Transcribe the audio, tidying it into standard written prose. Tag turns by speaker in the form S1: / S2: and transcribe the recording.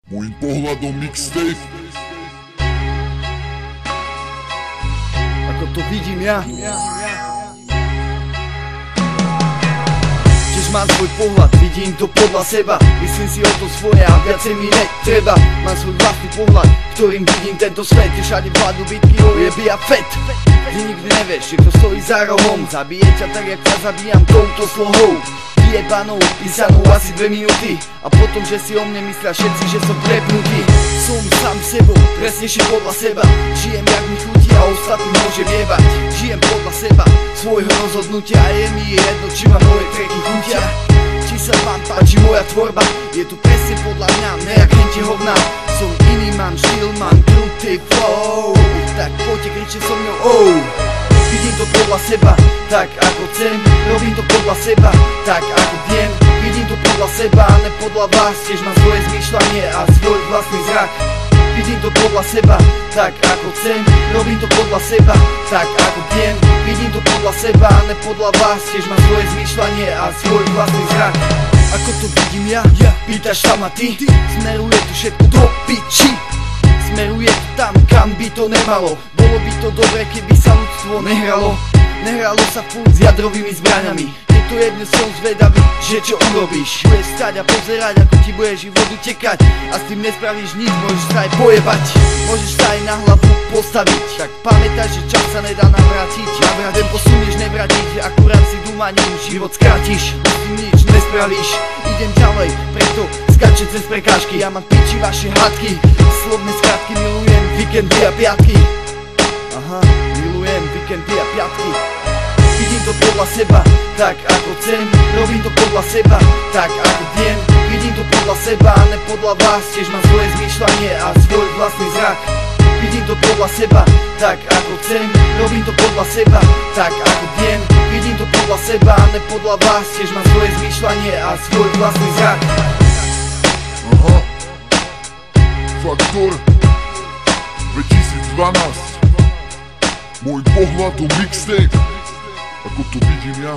S1: Môjim pohľadom mixtape.
S2: Ako to vidím ja. Tiež mám svoj pohľad, vidím to podľa seba. Myslím si o to svoje a viacej mi netreba. Mám svoj vlastný pohľad, ktorým vidím tento svet. Je všade vládu bitky, ojeby a fet. Ty nikdy nevieš, že kto stojí za rohom. Zabije ťa tak, jak ťa zabijam touto slohou. Jebanou, písanou asi 2 minúty. A potom, že si o mne myslia všetci, že som prepnutý. Som sám sebou, presnejšie podľa seba. Žijem jak mi chutí a ostatní môže vievať. Žijem podľa seba, svojho rozhodnutia. A je mi jedno, či ma moje tracky chutia. Či sa vám páči moja tvorba. Je tu presne podľa mňa, nejak henti hovná. Som iný, mám štýl, mám krutý flow. Tak poďte kričte so mňou, oh. Vidím to podľa seba, tak ako chcem. Robím to podľa seba, tak ako viem. Vidím to podľa seba, a ne podľa vás. Tiež mám svoje zmýšľanie a svoj vlastný zrak. Vidím to podľa seba, tak ako chcem. Robím to podľa seba, tak ako viem. Vidím to podľa seba, a ne podľa vás. Tiež mám svoje zmýšľanie a svoj vlastný zrak. Ako to vidím ja, pýtaš sa ma ty. Smeruje to všetko do piči. Smeruje to tam, kam by to nemalo. Bolo by to dobre, keby sa ľudstvo nehralo. Nehralo sa furt s jadrovými zbraňami. Je to jedno, som zvedavý, že čo urobíš. Budeš stať a pozerať, ako ti bude život utekať. A s tým nespravíš nič, môžeš sa aj pojebať. Môžeš sa aj na hlavu postaviť. Tak pamätaj, že čas sa nedá navrátiť. Navrat ten posunieš nevrátiť, akurát si dúmaním život skrátiš. S tým nič nespravíš. Idem ďalej, preto skáčem cez prekážky. Ja mám piči vaše hádky. Slovné skratky, milujem víkendy a piatky. Aha, milujem víkendy a piatky. Vidím to podľa seba, tak ako chcem. Robím to podľa seba, tak ako viem. Vidím to podľa seba, a ne podľa vás. Tiež mám svoje zmýšľanie a svoj vlastný zrak. Vidím to podľa seba, tak ako chcem. Robím to podľa seba, tak ako viem. Vidím to podľa seba, a ne podľa vás. Tiež mám svoje zmýšľanie a svoj vlastný zrak.
S1: Aha, Faktor 2012. Môj pohľad o mixtape, ako to vidím ja.